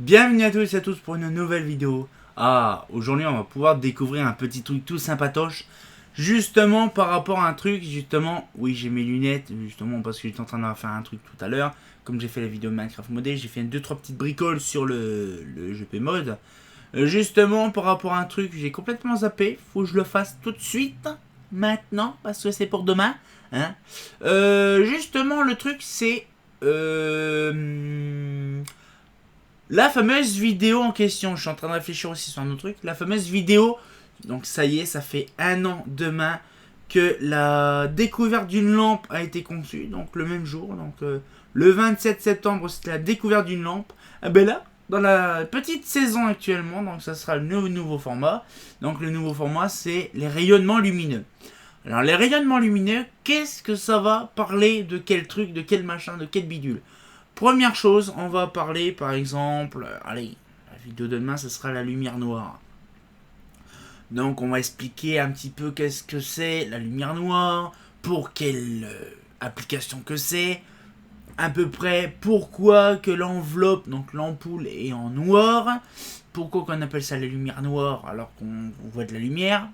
Bienvenue à tous et à tous pour une nouvelle vidéo. Aujourd'hui on va pouvoir découvrir un petit truc tout sympatoche. Justement par rapport à un truc, oui j'ai mes lunettes, justement parce que j'étais en train de faire un truc tout à l'heure. Comme j'ai fait la vidéo Minecraft modée, j'ai fait 2-3 petites bricoles sur le GP mode. Justement par rapport à un truc, j'ai complètement zappé, faut que je le fasse tout de suite, maintenant, parce que c'est pour demain. Hein. Justement le truc c'est... La fameuse vidéo en question, je suis en train de réfléchir aussi sur un autre truc. La fameuse vidéo, donc ça y est, ça fait 1 an demain que la découverte d'une lampe a été conçue. Donc le même jour, donc le 27 septembre, c'était la découverte d'une lampe. Et ben là, dans la petite saison actuellement, donc ça sera le nouveau format. Donc le nouveau format, c'est les rayonnements lumineux. Alors les rayonnements lumineux, qu'est-ce que ça va parler de quel truc, de quel machin, de quel bidule? Première chose, on va parler par exemple, allez, la vidéo de demain, ce sera la lumière noire. Donc on va expliquer un petit peu qu'est-ce que c'est la lumière noire, pour quelle application que c'est, à peu près pourquoi que l'enveloppe, donc l'ampoule est en noir, pourquoi qu'on appelle ça la lumière noire alors qu'on voit de la lumière.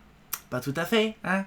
Pas tout à fait, hein.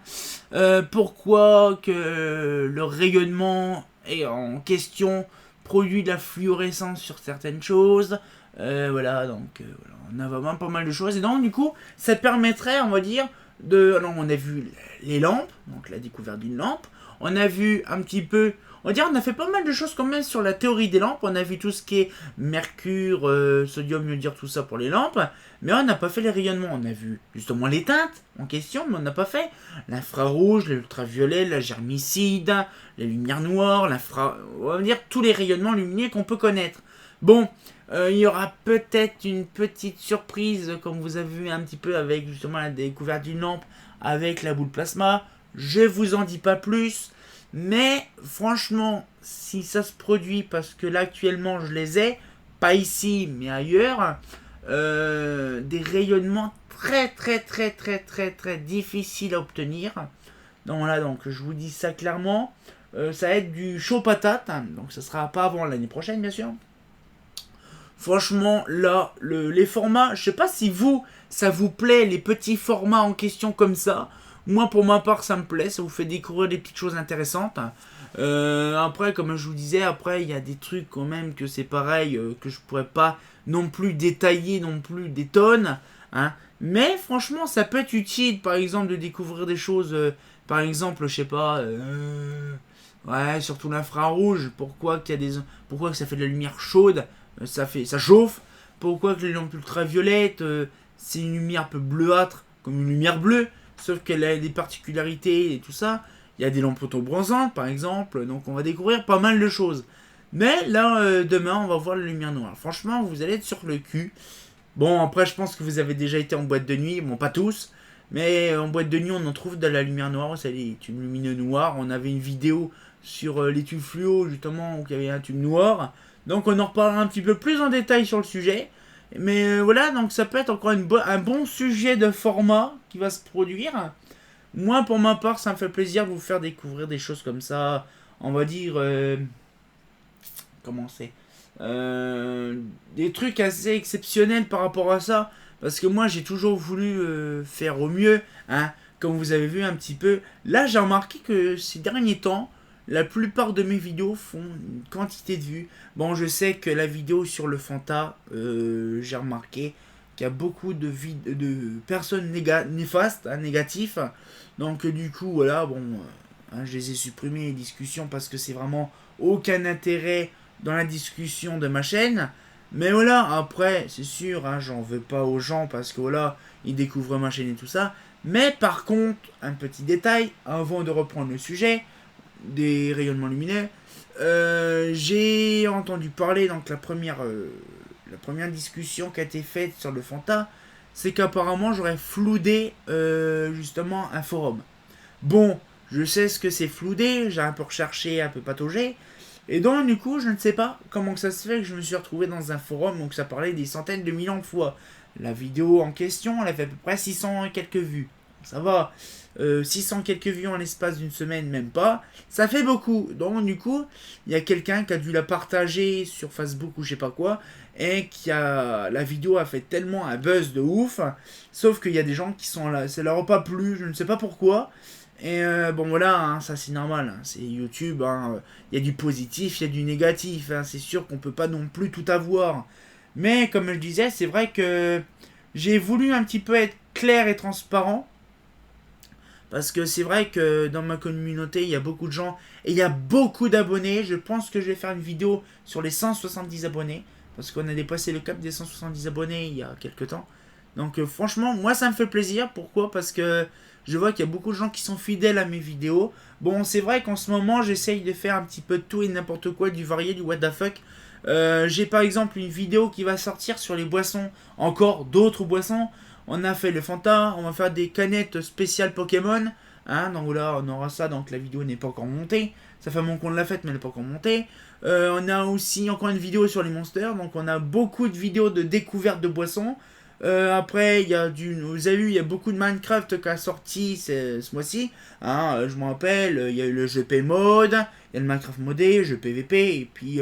Pourquoi que le rayonnement est en question produit de la fluorescence sur certaines choses. Voilà, donc voilà, on a vraiment pas mal de choses. Et donc, du coup, ça permettrait, on va dire, de... Alors, on a vu les lampes, donc la découverte d'une lampe. On a vu un petit peu... On va dire, on a fait pas mal de choses quand même sur la théorie des lampes. On a vu tout ce qui est mercure, sodium, iodure, tout ça pour les lampes. Mais on n'a pas fait les rayonnements. On a vu justement les teintes en question, mais on n'a pas fait l'infrarouge, l'ultraviolet, la germicide, les lumières noires, on va dire tous les rayonnements lumineux qu'on peut connaître. Bon, il y aura peut-être une petite surprise, comme vous avez vu un petit peu avec justement la découverte d'une lampe avec la boule plasma. Je vous en dis pas plus. Mais franchement, si ça se produit, parce que là actuellement je les ai, pas ici mais ailleurs, des rayonnements très difficiles à obtenir. Donc voilà, donc je vous dis ça clairement, ça va être du chaud patate, hein, donc ça sera pas avant l'année prochaine bien sûr. Franchement là, les formats, je sais pas si vous, ça vous plaît les petits formats en question comme ça. Moi, pour ma part, ça me plaît. Ça vous fait découvrir des petites choses intéressantes. Après, comme je vous disais, après, il y a des trucs quand même que c'est pareil, que je pourrais pas non plus détailler non plus des tonnes. Hein. Mais franchement, ça peut être utile, par exemple, de découvrir des choses. Par exemple, je sais pas. Ouais, surtout l'infrarouge. Pourquoi que ça fait de la lumière chaude, ça chauffe. Pourquoi que les lampes ultraviolettes, c'est une lumière un peu bleuâtre, comme une lumière bleue. Sauf qu'elle a des particularités et tout ça. Il y a des lampes autobronzantes par exemple. Donc on va découvrir pas mal de choses. Mais là, demain, on va voir la lumière noire. Franchement, vous allez être sur le cul. Bon, après, je pense que vous avez déjà été en boîte de nuit. Bon, pas tous. Mais en boîte de nuit, on en trouve de la lumière noire. C'est des tubes lumineux noirs. On avait une vidéo sur les tubes fluo, justement, où il y avait un tube noir. Donc on en reparlera un petit peu plus en détail sur le sujet. Mais voilà, donc ça peut être encore un bon sujet de format qui va se produire. Moi, pour ma part, ça me fait plaisir de vous faire découvrir des choses comme ça. On va dire... comment c'est des trucs assez exceptionnels par rapport à ça. Parce que moi, j'ai toujours voulu faire au mieux. Hein, comme vous avez vu un petit peu. Là, j'ai remarqué que ces derniers temps, la plupart de mes vidéos font une quantité de vues. Bon, je sais que la vidéo sur le Fanta, j'ai remarqué qu'il y a beaucoup de personnes néfastes, hein, négatifs. Donc du coup, voilà, bon, hein, je les ai supprimés les discussions parce que c'est vraiment aucun intérêt dans la discussion de ma chaîne. Mais voilà, après, c'est sûr, hein, j'en veux pas aux gens parce que voilà, ils découvrent ma chaîne et tout ça. Mais par contre, un petit détail, avant de reprendre le sujet des rayonnements lumineux, j'ai entendu parler, donc la première discussion qui a été faite sur le Fanta, c'est qu'apparemment j'aurais floudé justement un forum. Bon, je sais ce que c'est floudé, j'ai un peu recherché, un peu pataugé, et donc du coup je ne sais pas comment que ça se fait que je me suis retrouvé dans un forum où ça parlait des centaines de millions de fois. La vidéo en question, elle a fait à peu près 600 et quelques vues. ça va. 600 quelques vues en l'espace d'une semaine, même pas. Ça fait beaucoup. Donc du coup, il y a quelqu'un qui a dû la partager sur Facebook ou je sais pas quoi. Et la vidéo a fait tellement un buzz de ouf. Sauf qu'il y a des gens qui sont là. Ça leur a pas plu, je ne sais pas pourquoi. Et bon voilà, hein, ça c'est normal. Hein, c'est YouTube. Hein, il y a du positif, il y a du négatif. Hein, c'est sûr qu'on peut pas non plus tout avoir. Mais comme je disais, c'est vrai que j'ai voulu un petit peu être clair et transparent. Parce que c'est vrai que dans ma communauté, il y a beaucoup de gens et il y a beaucoup d'abonnés. Je pense que je vais faire une vidéo sur les 170 abonnés. Parce qu'on a dépassé le cap des 170 abonnés il y a quelques temps. Donc franchement, moi ça me fait plaisir. Pourquoi? Parce que je vois qu'il y a beaucoup de gens qui sont fidèles à mes vidéos. Bon, c'est vrai qu'en ce moment, j'essaye de faire un petit peu de tout et n'importe quoi, du varié, du what the fuck. J'ai par exemple une vidéo qui va sortir sur les boissons. Encore d'autres boissons. On a fait le Fanta, on va faire des canettes spéciales Pokémon. Hein, donc là, on aura ça, donc la vidéo n'est pas encore montée. Ça fait un moment qu'on l'a faite, mais elle n'est pas encore montée. On a aussi encore une vidéo sur les monsters. Donc on a beaucoup de vidéos de découverte de boissons. Après, il y a vous avez vu, il y a beaucoup de Minecraft qui a sorti ce mois-ci. Hein, je me rappelle, il y a eu le GP mode, il y a le Minecraft modé, le jeu PVP, et puis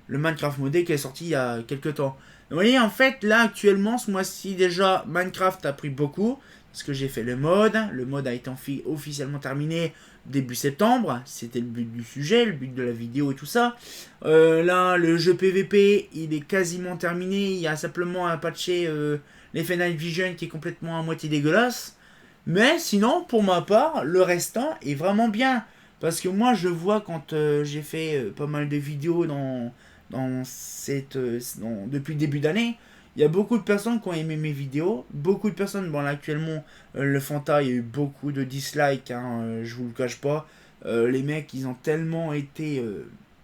le Minecraft modé qui est sorti il y a quelques temps. Vous voyez, en fait, là, actuellement, ce mois-ci, déjà, Minecraft a pris beaucoup. Parce que j'ai fait le mode. Le mode a été officiellement terminé début septembre. C'était le but du sujet, le but de la vidéo et tout ça. Là, le jeu PVP, il est quasiment terminé. Il y a simplement à patcher l'effet Night Vision qui est complètement à moitié dégueulasse. Mais sinon, pour ma part, le restant est vraiment bien. Parce que moi, je vois quand j'ai fait pas mal de vidéos depuis le début d'année, il y a beaucoup de personnes qui ont aimé mes vidéos. Beaucoup de personnes, bon là actuellement, le Fanta, il y a eu beaucoup de dislikes, hein, je vous le cache pas. Les mecs, ils ont tellement été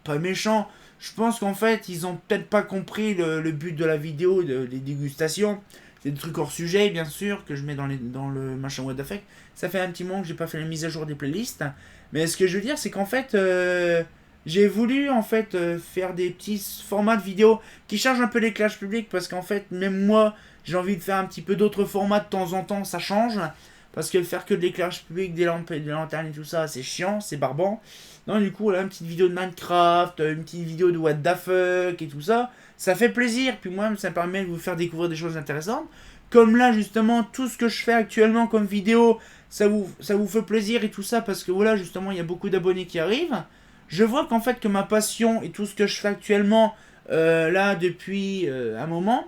pas méchants. Je pense qu'en fait, ils ont peut-être pas compris le but de la vidéo, des dégustations. C'est des trucs hors sujet, bien sûr, que je mets dans le machin what the fuck. Ça fait un petit moment que j'ai pas fait la mise à jour des playlists. Mais ce que je veux dire, c'est qu'en fait, j'ai voulu en fait faire des petits formats de vidéos qui chargent un peu l'éclairage public parce qu'en fait, même moi, j'ai envie de faire un petit peu d'autres formats de temps en temps, ça change. Parce que faire que de l'éclairage public, des lampes, des lanternes et tout ça, c'est chiant, c'est barbant. Donc du coup, là, une petite vidéo de Minecraft, une petite vidéo de what the fuck et tout ça, ça fait plaisir. Puis moi, ça me permet de vous faire découvrir des choses intéressantes. Comme là, justement, tout ce que je fais actuellement comme vidéo, ça vous fait plaisir et tout ça parce que voilà, justement, il y a beaucoup d'abonnés qui arrivent. Je vois qu'en fait, que ma passion et tout ce que je fais actuellement, là, depuis un moment,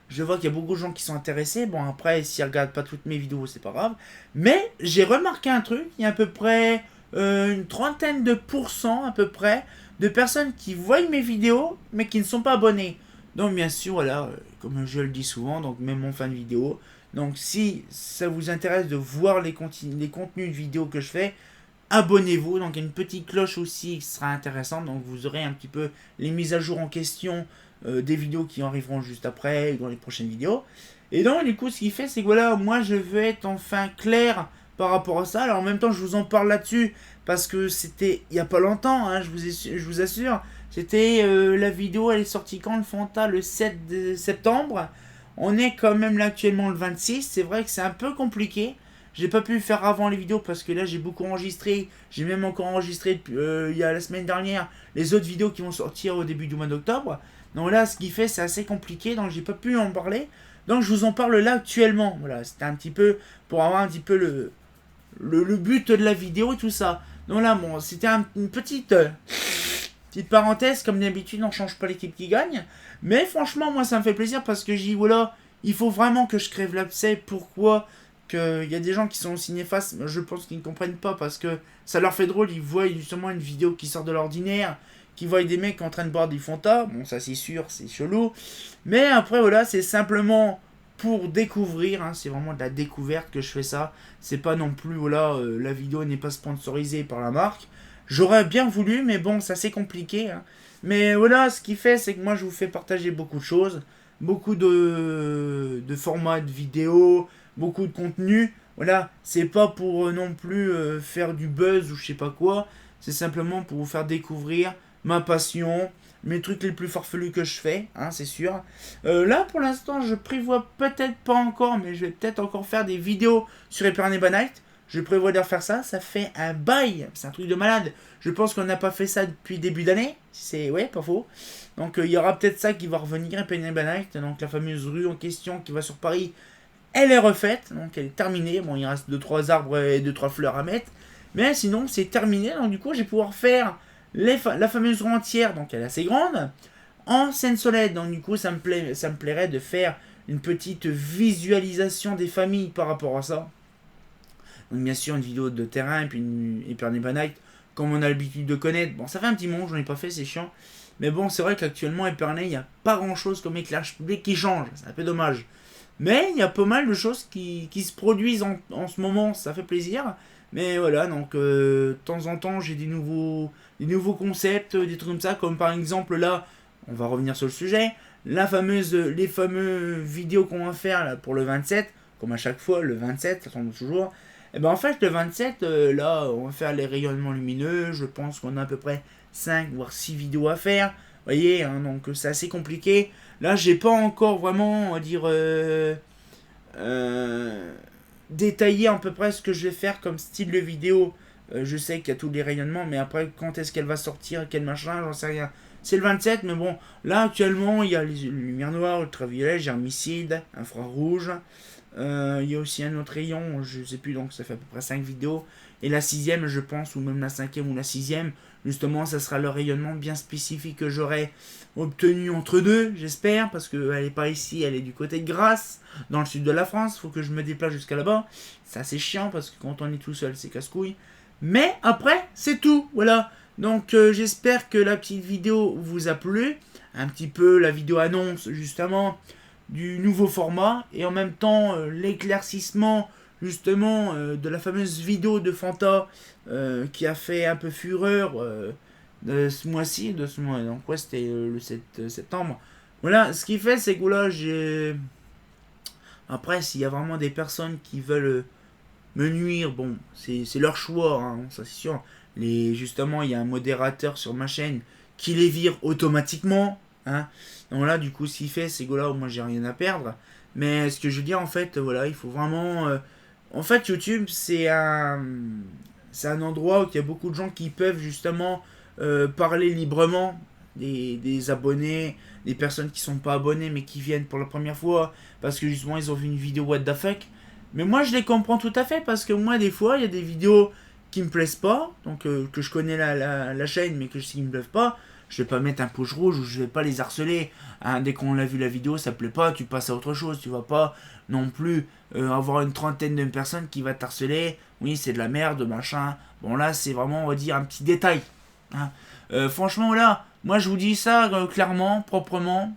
je vois qu'il y a beaucoup de gens qui sont intéressés. Bon, après, s'ils regardent pas toutes mes vidéos, c'est pas grave. Mais j'ai remarqué un truc. Il y a à peu près une trentaine de pourcents, à peu près, de personnes qui voient mes vidéos, mais qui ne sont pas abonnées. Donc, bien sûr, voilà, comme je le dis souvent, donc même en fin de vidéo. Donc, si ça vous intéresse de voir les contenus de vidéos que je fais, abonnez-vous. Donc, il y a une petite cloche aussi qui sera intéressante. Donc, vous aurez un petit peu les mises à jour en question des vidéos qui arriveront juste après, dans les prochaines vidéos. Et donc, du coup, ce qu'il fait, c'est que voilà, moi, je veux être enfin clair par rapport à ça. Alors, en même temps, je vous en parle là-dessus parce que c'était il n'y a pas longtemps, hein, je vous assure. C'était la vidéo, elle est sortie quand le Fanta? Le 7 septembre. On est quand même là actuellement le 26. C'est vrai que c'est un peu compliqué. J'ai pas pu faire avant les vidéos parce que là j'ai beaucoup enregistré. J'ai même encore enregistré il y a la semaine dernière les autres vidéos qui vont sortir au début du mois d'octobre. Donc là, ce qui fait, c'est assez compliqué, donc j'ai pas pu en parler. Donc je vous en parle là actuellement. Voilà, c'était un petit peu pour avoir un petit peu le but de la vidéo et tout ça. Donc là, bon, c'était une petite parenthèse. Comme d'habitude, on change pas l'équipe qui gagne. Mais franchement, moi, ça me fait plaisir parce que j'ai dit, voilà, il faut vraiment que je crève l'abcès. Pourquoi? Il y a des gens qui sont aussi néfastes, je pense qu'ils ne comprennent pas parce que ça leur fait drôle. Ils voient justement une vidéo qui sort de l'ordinaire, qui voient des mecs en train de boire du Fanta. Bon, ça c'est sûr, c'est chelou. Mais après, voilà, c'est simplement pour découvrir. Hein, c'est vraiment de la découverte que je fais ça. C'est pas non plus, voilà, la vidéo n'est pas sponsorisée par la marque. J'aurais bien voulu, mais bon, ça c'est compliqué. Hein. Mais voilà, ce qui fait, c'est que moi je vous fais partager beaucoup de choses. Beaucoup de formats de vidéos, beaucoup de contenu. Voilà, c'est pas pour non plus faire du buzz ou je sais pas quoi. C'est simplement pour vous faire découvrir ma passion, mes trucs les plus farfelus que je fais, hein, c'est sûr. Là, pour l'instant, je prévois peut-être pas encore, mais je vais peut-être encore faire des vidéos sur Epernay Night. Je prévois de refaire ça. Ça fait un bail. C'est un truc de malade. Je pense qu'on n'a pas fait ça depuis début d'année. C'est ouais, pas faux. Donc il y aura peut-être ça qui va revenir, Epernay Night. Donc la fameuse rue en question qui va sur Paris, elle est refaite. Donc elle est terminée. Bon, il reste 2-3 arbres et 2-3 fleurs à mettre. Mais sinon, c'est terminé. Donc du coup, je vais pouvoir faire la fameuse rue entière. Donc elle est assez grande. En Seine-Solède. Donc du coup, ça me plairait de faire une petite visualisation des familles par rapport à ça. Donc bien sûr une vidéo de terrain et puis une Epernay Night comme on a l'habitude de connaître. Bon, ça fait un petit moment, j'en ai pas fait, c'est chiant. Mais bon, c'est vrai qu'actuellement Epernay, il n'y a pas grand chose comme éclairage public qui change. C'est un peu dommage. Mais il y a pas mal de choses qui se produisent en ce moment, ça fait plaisir. Mais voilà, donc de temps en temps j'ai des nouveaux concepts, des trucs comme ça, comme par exemple là, on va revenir sur le sujet, les fameux vidéos qu'on va faire là, pour le 27, comme à chaque fois, le 27, ça tombe toujours. Et ben en fait, le 27, là, on va faire les rayonnements lumineux. Je pense qu'on a à peu près 5 voire 6 vidéos à faire. Vous voyez, hein, donc c'est assez compliqué. Là, j'ai pas encore vraiment, on va dire, détaillé à peu près ce que je vais faire comme style de vidéo. Je sais qu'il y a tous les rayonnements, mais après, quand est-ce qu'elle va sortir, quel machin, j'en sais rien. C'est le 27, mais bon, là, actuellement, il y a les lumières noires, ultraviolet, germicide, infrarouge. Il y a aussi un autre rayon, je sais plus, donc ça fait à peu près 5 vidéos. Et la sixième, je pense, ou même la cinquième ou la sixième, justement, ça sera le rayonnement bien spécifique que j'aurai obtenu entre deux, j'espère, parce qu'elle n'est pas ici, elle est du côté de Grasse, dans le sud de la France. Faut que je me déplace jusqu'à là-bas. C'est assez chiant parce que quand on est tout seul, c'est casse-couille. Mais après, c'est tout, voilà. Donc j'espère que la petite vidéo vous a plu. Un petit peu la vidéo annonce, justement, du nouveau format et en même temps l'éclaircissement justement de la fameuse vidéo de Fanta qui a fait un peu fureur de ce mois-ci, de ce mois, donc ouais c'était le 7 septembre. Voilà, ce qui fait c'est que là j'ai... Après s'il y a vraiment des personnes qui veulent me nuire, bon c'est leur choix, hein, ça c'est sûr. Justement il y a un modérateur sur ma chaîne qui les vire automatiquement, hein. Donc là, du coup, ce qu'il fait, c'est que là, moi, j'ai rien à perdre. Mais ce que je veux dire, en fait, voilà, il faut vraiment... En fait, YouTube, c'est un endroit où il y a beaucoup de gens qui peuvent justement parler librement des abonnés, des personnes qui sont pas abonnées mais qui viennent pour la première fois parce que justement, ils ont vu une vidéo what the fuck. Mais moi, je les comprends tout à fait parce que moi, des fois, il y a des vidéos qui me plaisent pas, donc que je connais la chaîne mais que je sais qu'ils me plaisent pas. Je vais pas mettre un pouce rouge ou je vais pas les harceler. Hein, dès qu'on a vu la vidéo, ça plaît pas, tu passes à autre chose. Tu vas pas non plus avoir une trentaine de personnes qui va t'harceler. Oui, c'est de la merde, machin. Bon, là, c'est vraiment, on va dire, un petit détail. Hein. Franchement, là, moi, je vous dis ça clairement, proprement,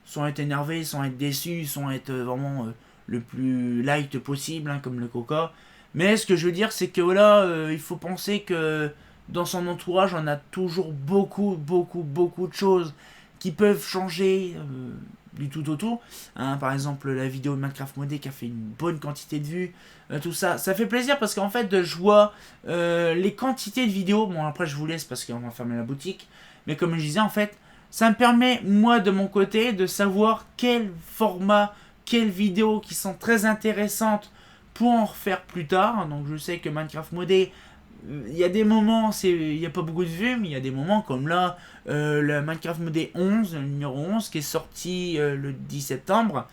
sans être énervé, sans être déçu, sans être vraiment le plus light possible, hein, comme le coca. Mais ce que je veux dire, c'est que là, il faut penser que dans son entourage, on a toujours beaucoup de choses qui peuvent changer du tout au tout. Hein, par exemple, la vidéo de Minecraft modé qui a fait une bonne quantité de vues. Tout ça, ça fait plaisir parce qu'en fait, je vois les quantités de vidéos. Bon, après, je vous laisse parce qu'on va fermer la boutique. Mais comme je disais, en fait, ça me permet, moi, de mon côté, de savoir quel format, quelles vidéos qui sont très intéressantes pour en refaire plus tard. Donc, je sais que Minecraft modé, il y a des moments, il n'y a pas beaucoup de vues, mais il y a des moments comme là, le Minecraft modé 11, le numéro 11, qui est sorti le 10 septembre.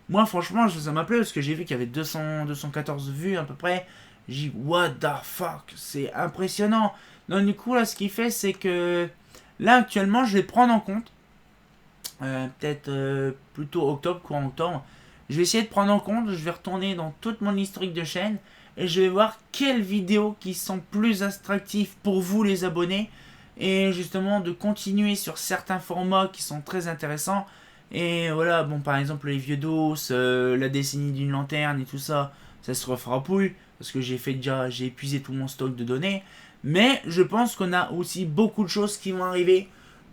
Moi, franchement, ça m'a plu parce que j'ai vu qu'il y avait 214 vues à peu près. J'ai dit, what the fuck, c'est impressionnant. Donc, du coup, là, ce qu'il fait, c'est que là, actuellement, je vais prendre en compte, peut-être plutôt octobre, courant octobre. Je vais essayer de prendre en compte, je vais retourner dans toute mon historique de chaîne et je vais voir quelles vidéos qui sont plus attractives pour vous les abonnés et justement de continuer sur certains formats qui sont très intéressants. Et voilà, bon, par exemple les vieux dos, la décennie d'une lanterne et tout ça, ça se refera plus parce que j'ai épuisé tout mon stock de données. Mais je pense qu'on a aussi beaucoup de choses qui vont arriver.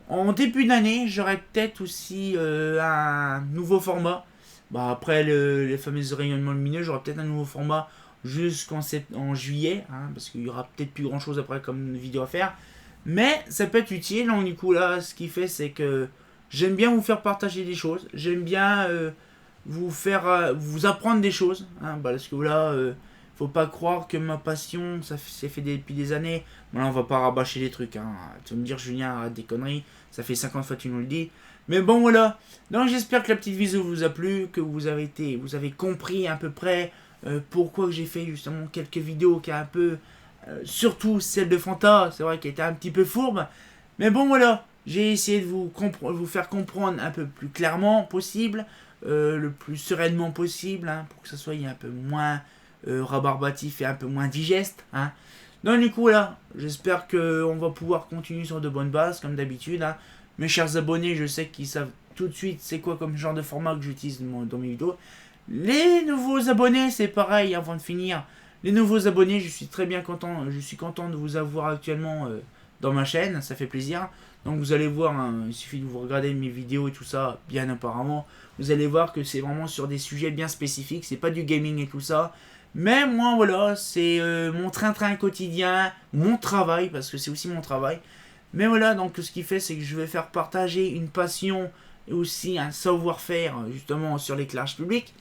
En début d'année, j'aurai peut-être aussi un nouveau format. Bah, après les fameux rayonnements lumineux, j'aurai peut-être un nouveau format jusqu'en juillet, hein, parce qu'il y aura peut-être plus grand chose après comme vidéo à faire. Mais ça peut être utile. Donc du coup là, ce qui fait, c'est que j'aime bien vous faire partager des choses. J'aime bien vous faire vous apprendre des choses. Hein, parce que là, faut pas croire que ma passion, c'est fait depuis des années. Bon, là, on va pas rabâcher les trucs. Hein. Tu vas me dire, Julien, arrête des conneries. Ça fait 50 fois que tu nous le dis. Mais bon, voilà. Donc j'espère que la petite vidéo vous a plu, que vous avez compris à peu près pourquoi j'ai fait justement quelques vidéos qui a un peu, surtout celle de Fanta, c'est vrai qu'elle était un petit peu fourbe. Mais bon, voilà. J'ai essayé de vous faire comprendre un peu plus clairement possible, le plus sereinement possible, hein, pour que ça soit un peu moins rabarbatif et un peu moins digeste. Hein. Donc du coup là, j'espère qu'on va pouvoir continuer sur de bonnes bases, comme d'habitude. Hein. Mes chers abonnés, je sais qu'ils savent tout de suite c'est quoi comme genre de format que j'utilise dans mes vidéos. Les nouveaux abonnés, c'est pareil, avant de finir. Les nouveaux abonnés, je suis très bien content, je suis content de vous avoir actuellement dans ma chaîne, ça fait plaisir. Donc vous allez voir, hein, il suffit de vous regarder mes vidéos et tout ça, bien apparemment. Vous allez voir que c'est vraiment sur des sujets bien spécifiques, c'est pas du gaming et tout ça. Mais moi voilà, c'est mon train-train quotidien, mon travail, parce que c'est aussi mon travail. Mais voilà, donc ce qui fait, c'est que je vais faire partager une passion et aussi un savoir-faire justement sur l'éclairage public.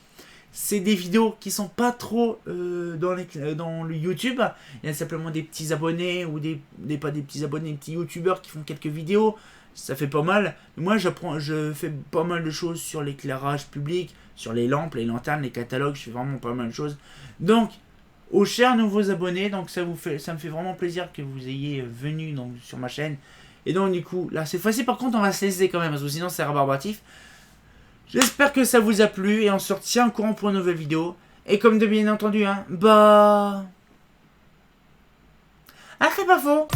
C'est des vidéos qui sont pas trop dans le YouTube. Il y a simplement des petits abonnés ou pas des petits abonnés, des petits youtubeurs qui font quelques vidéos. Ça fait pas mal. Moi, je fais pas mal de choses sur l'éclairage public, sur les lampes, les lanternes, les catalogues. Je fais vraiment pas mal de choses. Donc, aux chers nouveaux abonnés, donc ça me fait vraiment plaisir que vous ayez venu donc, sur ma chaîne. Et donc, du coup, là, cette fois-ci, par contre, on va se laisser quand même, parce que sinon, c'est rabarbatif. J'espère que ça vous a plu et on se retient au courant pour une nouvelle vidéo. Et comme de bien entendu, hein, bah... Ah, c'est pas faux.